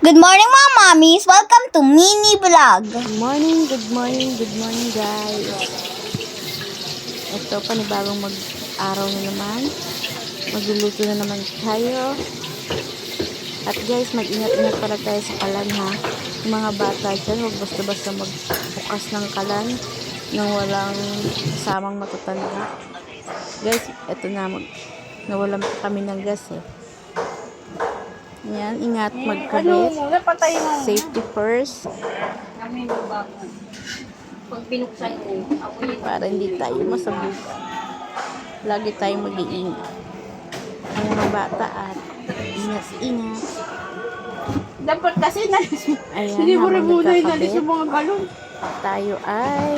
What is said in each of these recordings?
Good morning mga mommies! Welcome to mini vlog! Good morning guys. Ito, panibagong mag-araw na naman. Magluluto na naman tayo. At guys, mag-ingat-ingat pala tayo sa kalan ha. Yung mga bata dyan, huwag basta-basta magbukas ng kalan nang walang kasamang matatanda. Guys, ito na, nawalan pa kami ng gas eh. Yan, ingat magkabit. Safety first. Pag binuksan ko, Para hindi tayo masabugan. Lagi tayong mag-iingat. Ang mga bata at ingat-ingat. dapat kasi nalis mo. Ayan, Hindi mo rin habang muna inalis nagkakabit, yung mga galon. tayo ay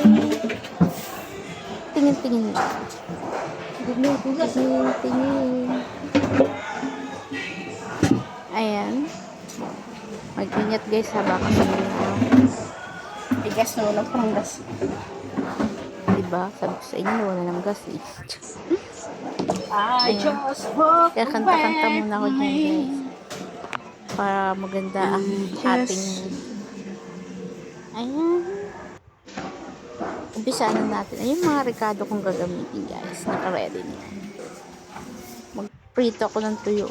tingin-tingin lang. Tingin-tingin. Ayan. Mag-ingat guys habang kasi Igas na wala pang gas. diba? Sabi ko sa inyo, wala ng gas eh. I Ayan. just walk Kaya kanta-kanta muna ako dyan guys. Para maganda ang ating mood. Ayan. Umpisa na natin. Ayun mga rekado kong gagamitin guys. Naka-ready na yan. Mag-prito ako ng tuyo.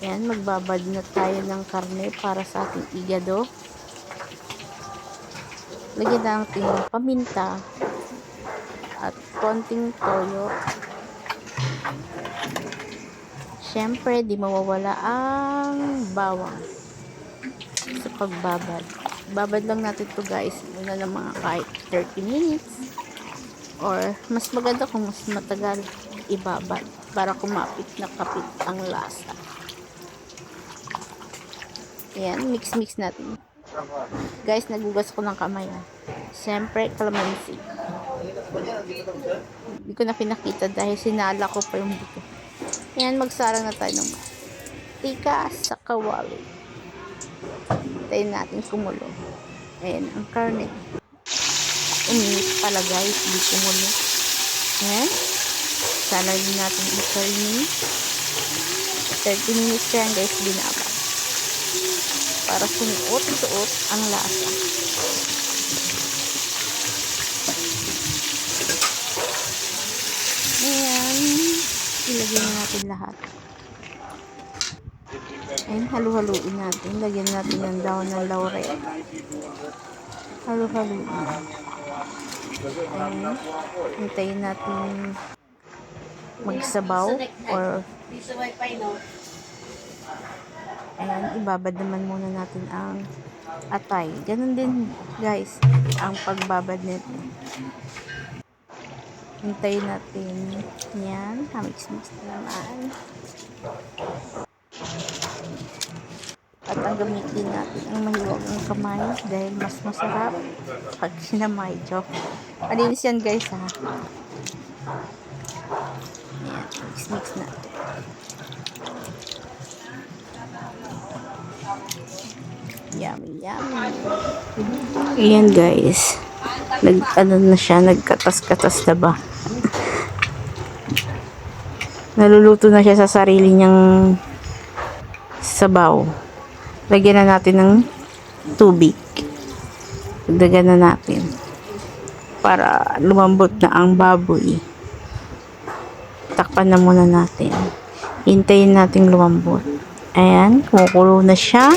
Ayan. Magbabad na tayo ng karne para sa ating igado. Lagyan natin ng paminta at konting toyo. Siyempre, di mawawala ang bawang sa pagbabad. Babad lang natin to guys muna ng mga kahit 30 minutes or mas maganda kung mas matagal ibabad para kumapit na kapit ang lasa. Ayan, mix natin. Guys, nagugas ko ng kamay. Siyempre, kalamansi. Hindi ko na pinakita dahil sinala ko pa yung buto. Ayan, magsarang na tayo ng mantika sa kawali. Tayo natin kumulo. Ayan, ang karne. Uminit pala guys, hindi kumulo. Ayan. Salalin natin yung karne. 30 minutes yan guys, binabad. Para sumuot-suot ang lasa. Ayan. Ilagyan na natin lahat. Ayan, halu-haluin natin. Lagyan natin ng daon ng laurel. Halu-haluin. Ayan. Hintayin natin magsabaw or ayan, ibabad naman muna natin ang atay. Ganun din guys ang pagbabad nito. Hintayin natin yan. Mix na naman. At ang gamitin natin ang mahiwagang kamay dahil mas masarap pag sinamay. Joke. Malinis yan guys ha. Ayan, mix natin. Yummy. Ayan guys. Na siya, nagkatas-katas na ba? Naluluto na siya sa sarili niyang sabaw. Lagyan na natin ng tubig. Dagdagan na natin. Para lumambot na ang baboy. Takpan na muna natin. Hintayin natin lumambot. Ayan, kumukulo na siya.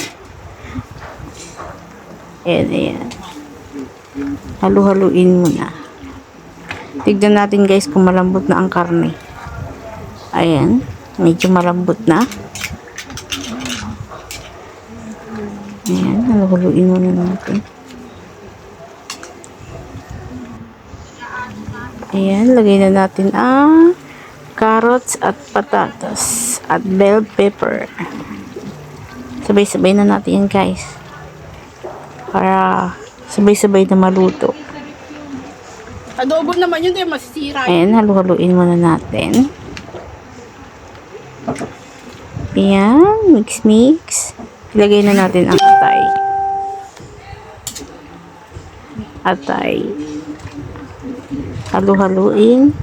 Ayan. Halu-haluin mo na. Tignan natin guys kung malambot na ang karne. Ayan. Medyo malambot na. Ayan. Halu-haluin mo na natin. Ayan. Lagay na natin ang carrots at patatas at bell pepper. Sabay-sabay na natin yan guys. Para sabay-sabay na maluto. Adobo naman yun, di masisira. Ayan, halu-haluin muna natin. Ayan, mix. Ilagay na natin ang atay. Halu-haluin.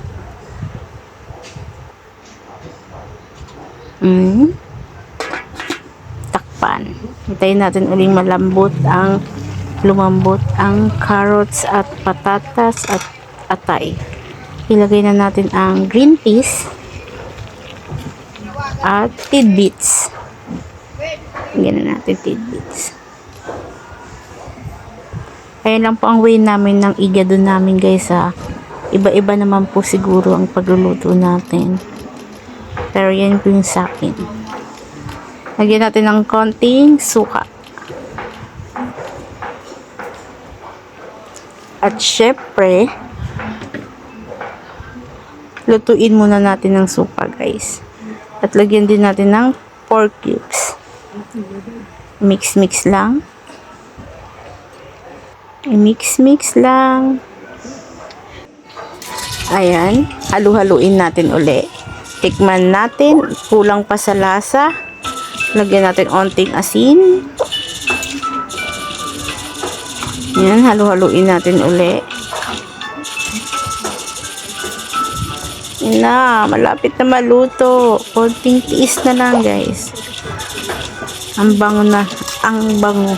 takpan. Hintayin natin uling lumambot ang carrots at patatas at atay. Ilagay na natin ang green peas at tidbits. Lagyan na natin tidbits. Ayan lang po ang way namin ng igado namin guys ha. Iba-iba naman po siguro ang pagluluto natin. Pero yan po yung sa akin. Lagyan natin ng konting suka. At syempre, lutuin muna natin ng suka guys. At lagyan din natin ng pork cubes. Mix lang. I-mix lang. Ayan, halu-haluin natin uli. Tikman natin, kulang pa sa lasa. Lagyan natin onting asin. Ayan, halu-haluin natin uli. Na, malapit na maluto. Konting tiis na lang guys. Ang bango na, ang bango.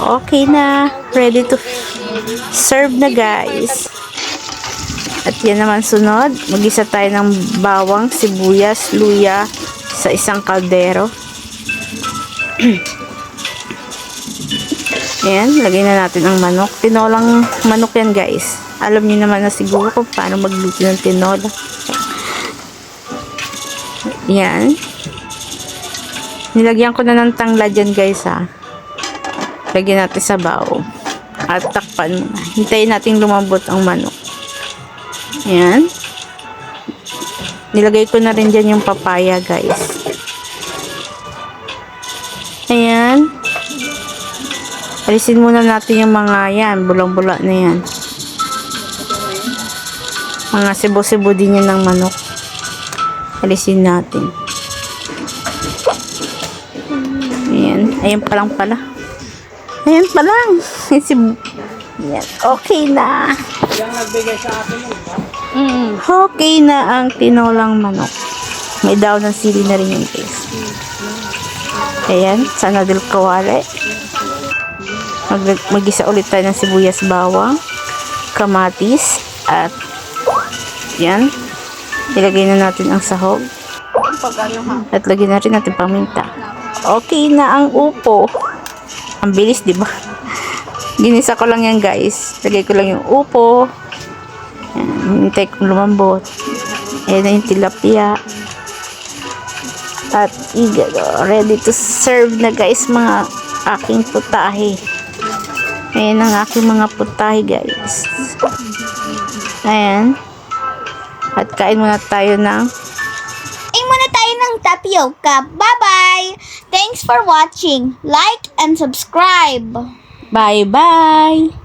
Okay na, ready to serve na guys. At yan naman sunod, mag-isa tayo ng bawang, sibuyas, luya sa isang kaldero. Ayan, lagay na natin ang manok. Tinolang manok yan guys. Alam niyo naman na siguro kung paano magluto ng tinola. Ayan. Nilagyan ko na ng tangla dyan guys ha. Lagyan natin sa bawo. At takpan muna. Hintayin natin lumambot ang manok. Ayan. Nilagay ko na rin dyan yung papaya guys. Ayan. Alisin muna natin yung mga yan. Bulang-bula na yan. Mga sibo-sibo din yan ng manok. Alisin natin. Ayan. Ayan pa lang pala. Ayan pa lang. Ayan. Okay na. Okay na ang tinolang manok. May daw ng sili na rin yung guys. Ayan. Sana del kawali. Mag-isa ulit tayo ng sibuyas, bawang, kamatis, at yan. Ilagay na natin ang sahog. At lagyan na rin natin paminta. Okay na ang upo. Ang bilis, di ba? Ginisa ko lang yan, guys. Lagay ko lang yung upo. Yan. Hintay kong lumambot. Ayan na yung tilapia. At ready to serve na, guys, mga aking putahe. Ayan ang aking mga putahe, guys. Ayan. At kain muna tayo ng tapioca. Bye-bye! Thanks for watching. Like and subscribe. bye-bye!